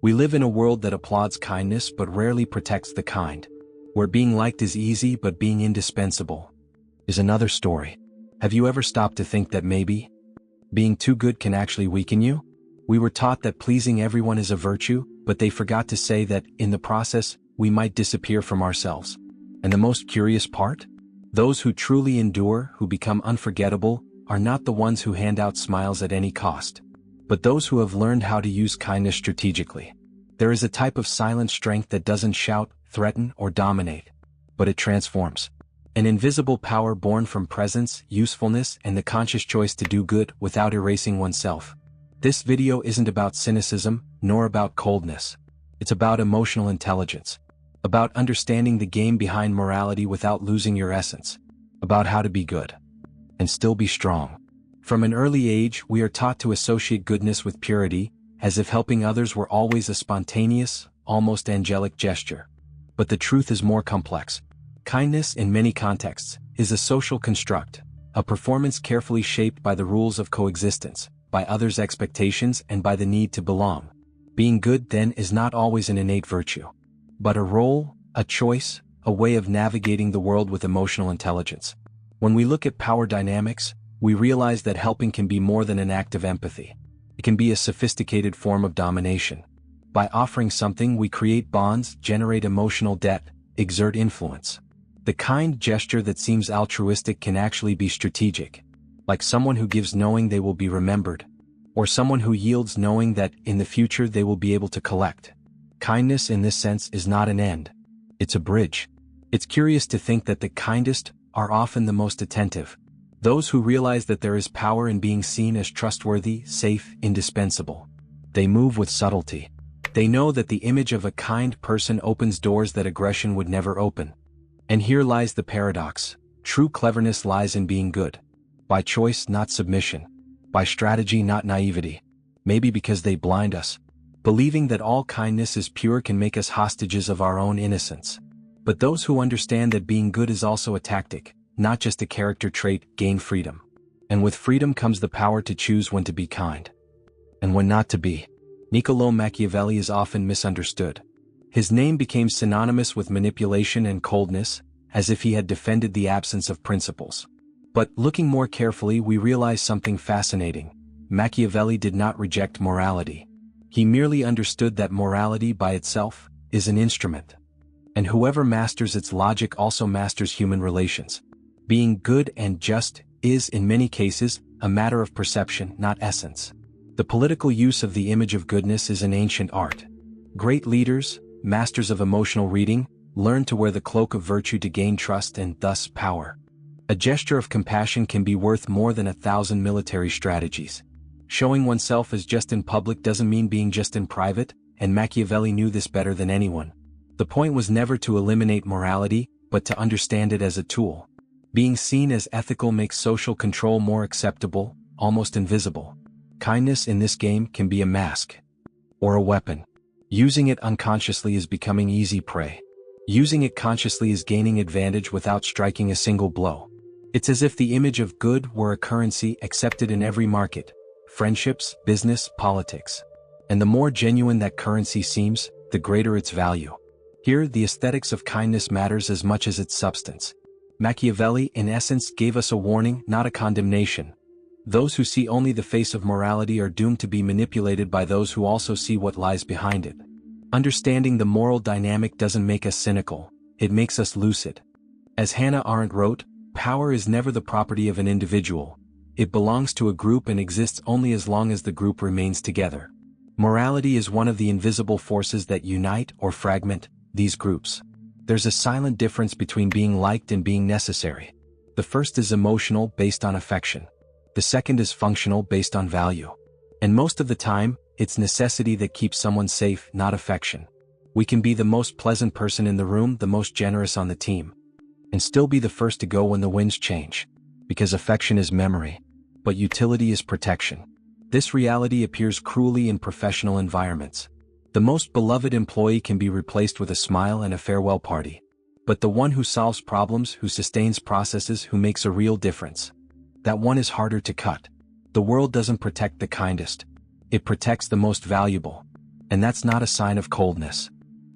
We live in a world that applauds kindness but rarely protects the kind, where being liked is easy but being indispensable is another story. Have you ever stopped to think that maybe being too good can actually weaken you? We were taught that pleasing everyone is a virtue, but they forgot to say that, in the process, we might disappear from ourselves. And the most curious part? Those who truly endure, who become unforgettable, are not the ones who hand out smiles at any cost, but those who have learned how to use kindness strategically. There is a type of silent strength that doesn't shout, threaten, or dominate, but it transforms. An invisible power born from presence, usefulness, and the conscious choice to do good without erasing oneself. This video isn't about cynicism, nor about coldness. It's about emotional intelligence. About understanding the game behind morality without losing your essence. About how to be good and still be strong. From an early age, we are taught to associate goodness with purity, as if helping others were always a spontaneous, almost angelic gesture. But the truth is more complex. Kindness, in many contexts, is a social construct, a performance carefully shaped by the rules of coexistence, by others' expectations, and by the need to belong. Being good, then, is not always an innate virtue, but a role, a choice, a way of navigating the world with emotional intelligence. When we look at power dynamics, we realize that helping can be more than an act of empathy. It can be a sophisticated form of domination. By offering something, we create bonds, generate emotional debt, exert influence. The kind gesture that seems altruistic can actually be strategic, like someone who gives knowing they will be remembered, or someone who yields knowing that, in the future, they will be able to collect. Kindness, in this sense, is not an end. It's a bridge. It's curious to think that the kindest are often the most attentive. Those who realize that there is power in being seen as trustworthy, safe, indispensable. They move with subtlety. They know that the image of a kind person opens doors that aggression would never open. And here lies the paradox. True cleverness lies in being good. By choice, not submission. By strategy, not naivety. Maybe because they blind us. Believing that all kindness is pure can make us hostages of our own innocence. But those who understand that being good is also a tactic, not just a character trait, gain freedom. And with freedom comes the power to choose when to be kind and when not to be. Niccolò Machiavelli is often misunderstood. His name became synonymous with manipulation and coldness, as if he had defended the absence of principles. But looking more carefully, we realize something fascinating. Machiavelli did not reject morality. He merely understood that morality by itself is an instrument. And whoever masters its logic also masters human relations. Being good and just is, in many cases, a matter of perception, not essence. The political use of the image of goodness is an ancient art. Great leaders, masters of emotional reading, learned to wear the cloak of virtue to gain trust and thus power. A gesture of compassion can be worth more than 1,000 military strategies. Showing oneself as just in public doesn't mean being just in private, and Machiavelli knew this better than anyone. The point was never to eliminate morality, but to understand it as a tool. Being seen as ethical makes social control more acceptable, almost invisible. Kindness in this game can be a mask or a weapon. Using it unconsciously is becoming easy prey. Using it consciously is gaining advantage without striking a single blow. It's as if the image of good were a currency accepted in every market, friendships, business, politics. And the more genuine that currency seems, the greater its value. Here, the aesthetics of kindness matters as much as its substance. Machiavelli, in essence, gave us a warning, not a condemnation. Those who see only the face of morality are doomed to be manipulated by those who also see what lies behind it. Understanding the moral dynamic doesn't make us cynical, it makes us lucid. As Hannah Arendt wrote, power is never the property of an individual. It belongs to a group and exists only as long as the group remains together. Morality is one of the invisible forces that unite or fragment these groups. There's a silent difference between being liked and being necessary. The first is emotional, based on affection. The second is functional, based on value. And most of the time, it's necessity that keeps someone safe, not affection. We can be the most pleasant person in the room, the most generous on the team, and still be the first to go when the winds change. Because affection is memory, but utility is protection. This reality appears cruelly in professional environments. The most beloved employee can be replaced with a smile and a farewell party. But the one who solves problems, who sustains processes, who makes a real difference, that one is harder to cut. The world doesn't protect the kindest. It protects the most valuable. And that's not a sign of coldness.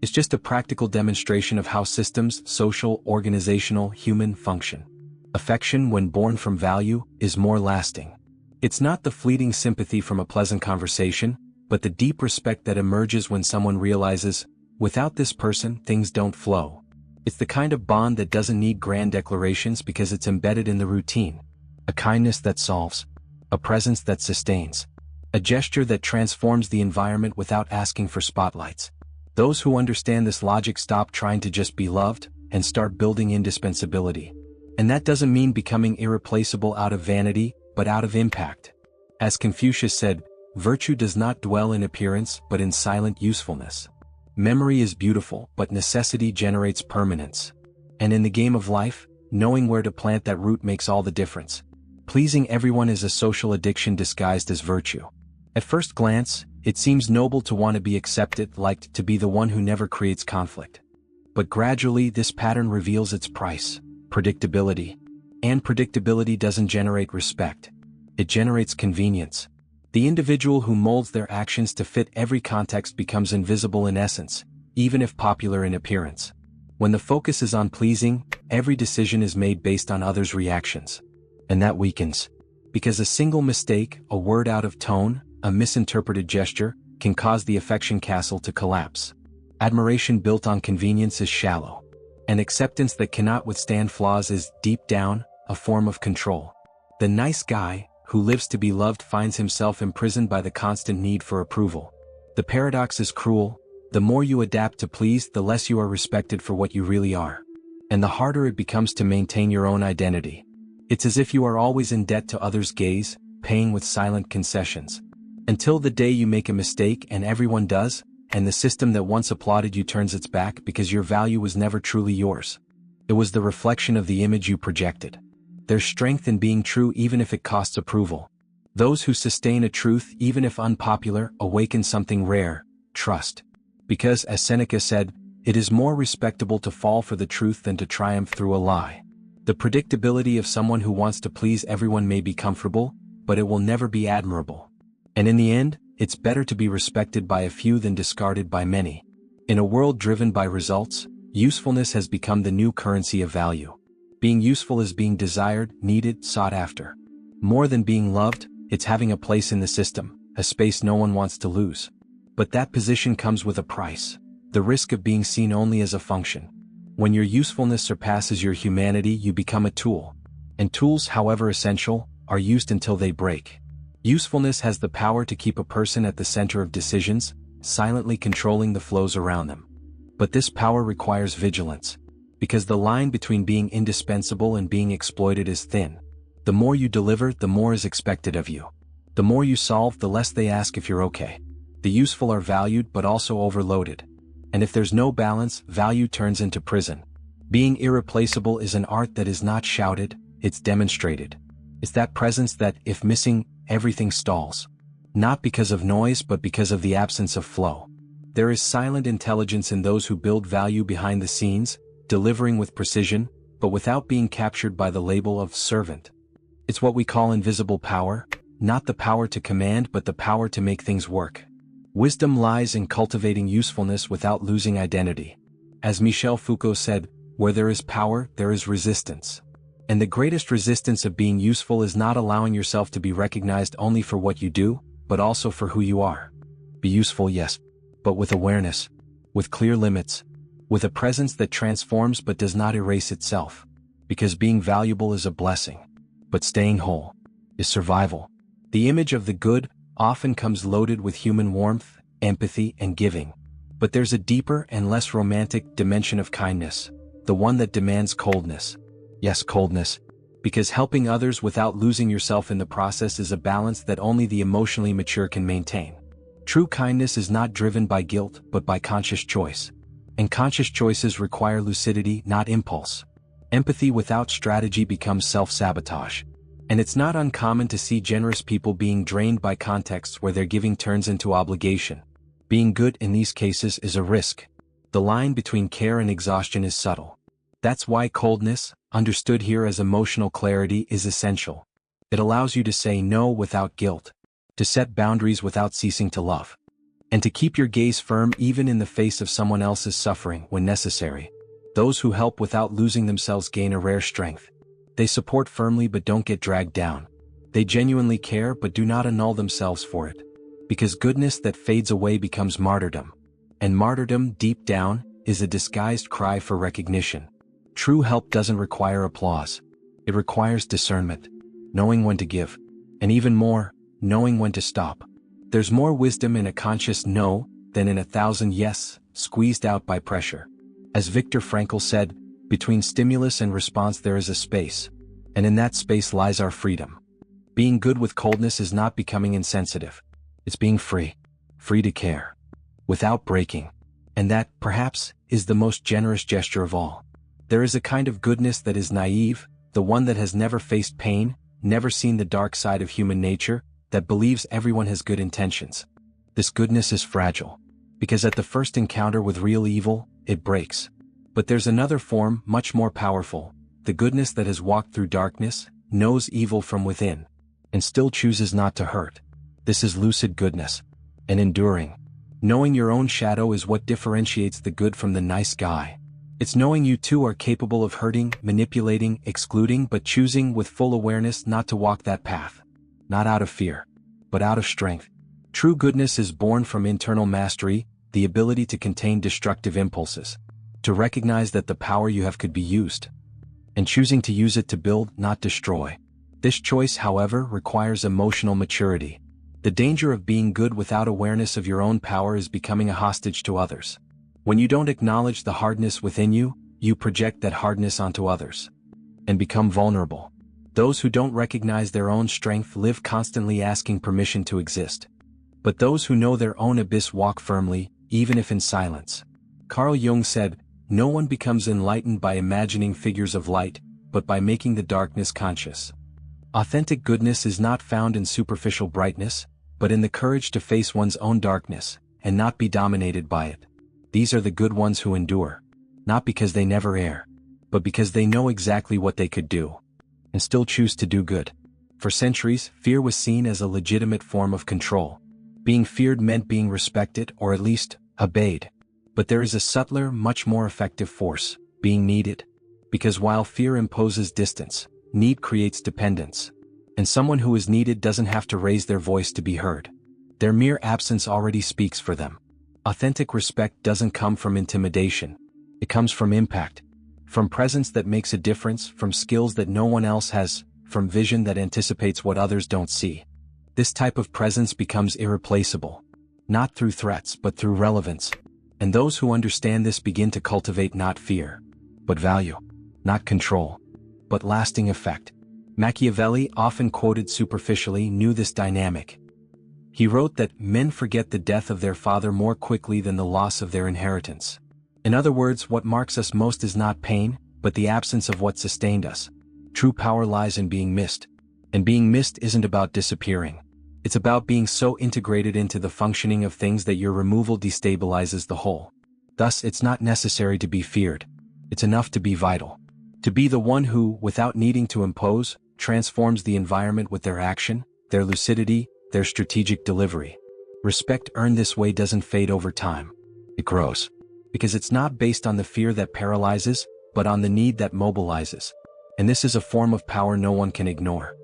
It's just a practical demonstration of how systems, social, organizational, human, function. Affection, when born from value, is more lasting. It's not the fleeting sympathy from a pleasant conversation, but the deep respect that emerges when someone realizes, without this person, things don't flow. It's the kind of bond that doesn't need grand declarations because it's embedded in the routine. A kindness that solves. A presence that sustains. A gesture that transforms the environment without asking for spotlights. Those who understand this logic stop trying to just be loved and start building indispensability. And that doesn't mean becoming irreplaceable out of vanity, but out of impact. As Confucius said, virtue does not dwell in appearance but in silent usefulness. Memory is beautiful, but necessity generates permanence. And in the game of life, knowing where to plant that root makes all the difference. Pleasing everyone is a social addiction disguised as virtue. At first glance, it seems noble to want to be accepted, liked, to be the one who never creates conflict. But gradually this pattern reveals its price: predictability. And predictability doesn't generate respect. It generates convenience. The individual who molds their actions to fit every context becomes invisible in essence, even if popular in appearance. When the focus is on pleasing, every decision is made based on others' reactions. And that weakens. Because a single mistake, a word out of tone, a misinterpreted gesture, can cause the affection castle to collapse. Admiration built on convenience is shallow. And acceptance that cannot withstand flaws is, deep down, a form of control. The nice guy, who lives to be loved, finds himself imprisoned by the constant need for approval. The paradox is cruel. The more you adapt to please, the less you are respected for what you really are. And the harder it becomes to maintain your own identity. It's as if you are always in debt to others' gaze, paying with silent concessions. Until the day you make a mistake, and everyone does, and the system that once applauded you turns its back because your value was never truly yours. It was the reflection of the image you projected. There's strength in being true even if it costs approval. Those who sustain a truth, even if unpopular, awaken something rare: trust. Because, as Seneca said, it is more respectable to fall for the truth than to triumph through a lie. The predictability of someone who wants to please everyone may be comfortable, but it will never be admirable. And in the end, it's better to be respected by a few than discarded by many. In a world driven by results, usefulness has become the new currency of value. Being useful is being desired, needed, sought after. More than being loved, it's having a place in the system, a space no one wants to lose. But that position comes with a price: the risk of being seen only as a function. When your usefulness surpasses your humanity, you become a tool. And tools, however essential, are used until they break. Usefulness has the power to keep a person at the center of decisions, silently controlling the flows around them. But this power requires vigilance. Because the line between being indispensable and being exploited is thin. The more you deliver, the more is expected of you. The more you solve, the less they ask if you're okay. The useful are valued but also overloaded. And if there's no balance, value turns into prison. Being irreplaceable is an art that is not shouted, it's demonstrated. It's that presence that, if missing, everything stalls. Not because of noise but because of the absence of flow. There is silent intelligence in those who build value behind the scenes, delivering with precision, but without being captured by the label of servant. It's what we call invisible power, not the power to command but the power to make things work. Wisdom lies in cultivating usefulness without losing identity. As Michel Foucault said, where there is power, there is resistance. And the greatest resistance of being useful is not allowing yourself to be recognized only for what you do, but also for who you are. Be useful, yes, but with awareness, with clear limits, with a presence that transforms but does not erase itself. Because being valuable is a blessing, but staying whole is survival. The image of the good often comes loaded with human warmth, empathy, and giving. But there's a deeper and less romantic dimension of kindness, the one that demands coldness. Yes, coldness. Because helping others without losing yourself in the process is a balance that only the emotionally mature can maintain. True kindness is not driven by guilt but by conscious choice. And conscious choices require lucidity, not impulse. Empathy without strategy becomes self-sabotage. And it's not uncommon to see generous people being drained by contexts where their giving turns into obligation. Being good in these cases is a risk. The line between care and exhaustion is subtle. That's why coldness, understood here as emotional clarity, is essential. It allows you to say no without guilt, to set boundaries without ceasing to love. and to keep your gaze firm even in the face of someone else's suffering when necessary. Those who help without losing themselves gain a rare strength. They support firmly but don't get dragged down. They genuinely care but do not annul themselves for it. Because goodness that fades away becomes martyrdom. And martyrdom, deep down, is a disguised cry for recognition. True help doesn't require applause. It requires discernment, knowing when to give, and even more, knowing when to stop. There's more wisdom in a conscious no than in 1,000 yes, squeezed out by pressure. As Viktor Frankl said, between stimulus and response there is a space, and in that space lies our freedom. Being good with coldness is not becoming insensitive. It's being free to care, without breaking. And that, perhaps, is the most generous gesture of all. There is a kind of goodness that is naive, the one that has never faced pain, never seen the dark side of human nature, that believes everyone has good intentions. This goodness is fragile, because at the first encounter with real evil, it breaks. But there's another form, much more powerful, the goodness that has walked through darkness, knows evil from within, and still chooses not to hurt. This is lucid goodness, and enduring. Knowing your own shadow is what differentiates the good from the nice guy. It's knowing you too are capable of hurting, manipulating, excluding, but choosing with full awareness not to walk that path. Not out of fear, but out of strength. True goodness is born from internal mastery, the ability to contain destructive impulses, to recognize that the power you have could be used, and choosing to use it to build, not destroy. This choice, however, requires emotional maturity. The danger of being good without awareness of your own power is becoming a hostage to others. When you don't acknowledge the hardness within you, you project that hardness onto others, and become vulnerable. Those who don't recognize their own strength live constantly asking permission to exist. But those who know their own abyss walk firmly, even if in silence. Carl Jung said, "No one becomes enlightened by imagining figures of light, but by making the darkness conscious." Authentic goodness is not found in superficial brightness, but in the courage to face one's own darkness, and not be dominated by it. These are the good ones who endure, not because they never err, but because they know exactly what they could do, and still choose to do good. For centuries, fear was seen as a legitimate form of control. Being feared meant being respected or at least obeyed. But there is a subtler, much more effective force, being needed. Because while fear imposes distance, need creates dependence. And someone who is needed doesn't have to raise their voice to be heard. Their mere absence already speaks for them. Authentic respect doesn't come from intimidation. It comes from impact. From presence that makes a difference, from skills that no one else has, from vision that anticipates what others don't see. This type of presence becomes irreplaceable. Not through threats but through relevance. And those who understand this begin to cultivate not fear, but value. Not control, but lasting effect. Machiavelli, often quoted superficially, knew this dynamic. He wrote that men forget the death of their father more quickly than the loss of their inheritance. In other words, what marks us most is not pain, but the absence of what sustained us. True power lies in being missed. And being missed isn't about disappearing. It's about being so integrated into the functioning of things that your removal destabilizes the whole. Thus, it's not necessary to be feared. It's enough to be vital. To be the one who, without needing to impose, transforms the environment with their action, their lucidity, their strategic delivery. Respect earned this way doesn't fade over time. It grows. Because it's not based on the fear that paralyzes, but on the need that mobilizes. And this is a form of power no one can ignore.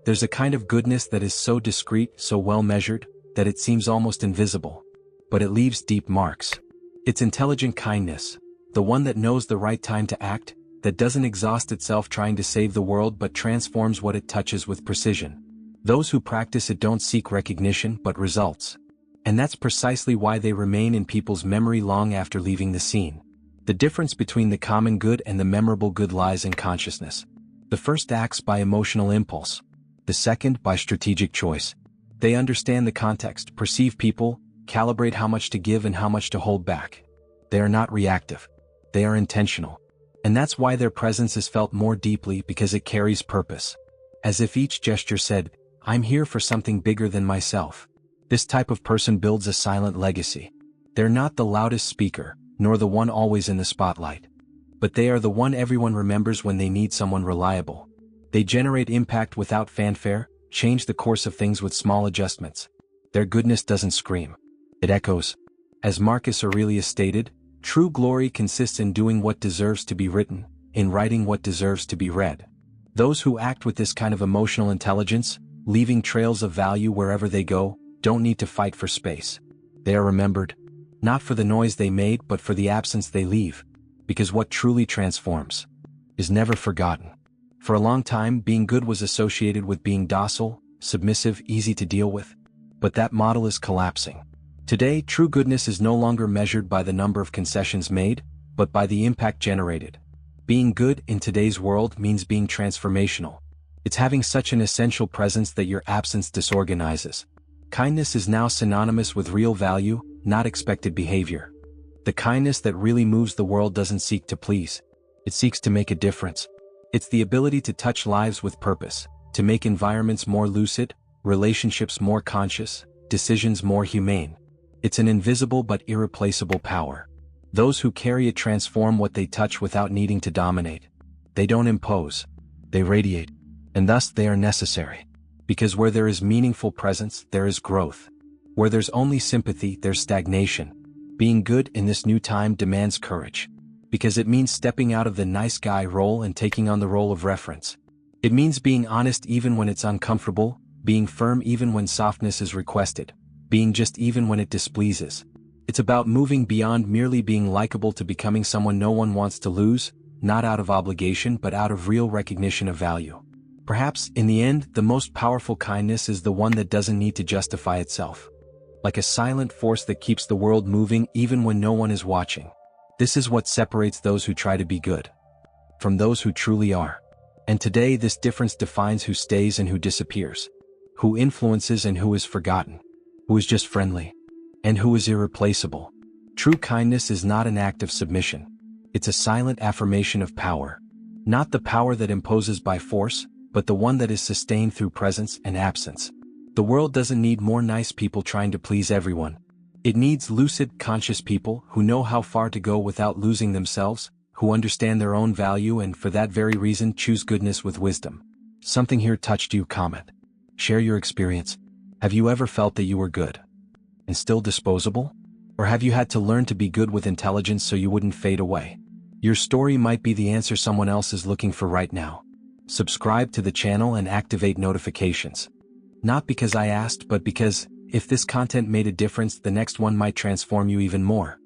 There's a kind of goodness that is so discreet, so well measured, that it seems almost invisible. But it leaves deep marks. It's intelligent kindness, the one that knows the right time to act, that doesn't exhaust itself trying to save the world but transforms what it touches with precision. Those who practice it don't seek recognition but results. And that's precisely why they remain in people's memory long after leaving the scene. The difference between the common good and the memorable good lies in consciousness. The first acts by emotional impulse. The second by strategic choice. They understand the context, perceive people, calibrate how much to give and how much to hold back. They are not reactive. They are intentional. And that's why their presence is felt more deeply, because it carries purpose. As if each gesture said, "I'm here for something bigger than myself." This type of person builds a silent legacy. They're not the loudest speaker, nor the one always in the spotlight. But they are the one everyone remembers when they need someone reliable. They generate impact without fanfare, change the course of things with small adjustments. Their goodness doesn't scream. It echoes. As Marcus Aurelius stated, true glory consists in doing what deserves to be written, in writing what deserves to be read. Those who act with this kind of emotional intelligence, leaving trails of value wherever they go, don't need to fight for space. They are remembered, not for the noise they made but for the absence they leave, because what truly transforms is never forgotten. For a long time, being good was associated with being docile, submissive, easy to deal with. But that model is collapsing. Today, true goodness is no longer measured by the number of concessions made, but by the impact generated. Being good in today's world means being transformational. It's having such an essential presence that your absence disorganizes. Kindness is now synonymous with real value, not expected behavior. The kindness that really moves the world doesn't seek to please. It seeks to make a difference. It's the ability to touch lives with purpose, to make environments more lucid, relationships more conscious, decisions more humane. It's an invisible but irreplaceable power. Those who carry it transform what they touch without needing to dominate. They don't impose. They radiate. And thus they are necessary. Because where there is meaningful presence, there is growth. Where there's only sympathy, there's stagnation. Being good in this new time demands courage. Because it means stepping out of the nice guy role and taking on the role of reference. It means being honest even when it's uncomfortable, being firm even when softness is requested, being just even when it displeases. It's about moving beyond merely being likable to becoming someone no one wants to lose, not out of obligation but out of real recognition of value. Perhaps, in the end, the most powerful kindness is the one that doesn't need to justify itself. Like a silent force that keeps the world moving even when no one is watching. This is what separates those who try to be good from those who truly are. And today this difference defines who stays and who disappears, who influences and who is forgotten, who is just friendly, and who is irreplaceable. True kindness is not an act of submission. It's a silent affirmation of power. Not the power that imposes by force, but the one that is sustained through presence and absence. The world doesn't need more nice people trying to please everyone. It needs lucid, conscious people who know how far to go without losing themselves, who understand their own value and for that very reason choose goodness with wisdom. Something here touched you? Comment. Share your experience. Have you ever felt that you were good and still disposable? Or have you had to learn to be good with intelligence so you wouldn't fade away? Your story might be the answer someone else is looking for right now. Subscribe to the channel and activate notifications. Not because I asked, but because, if this content made a difference, the next one might transform you even more.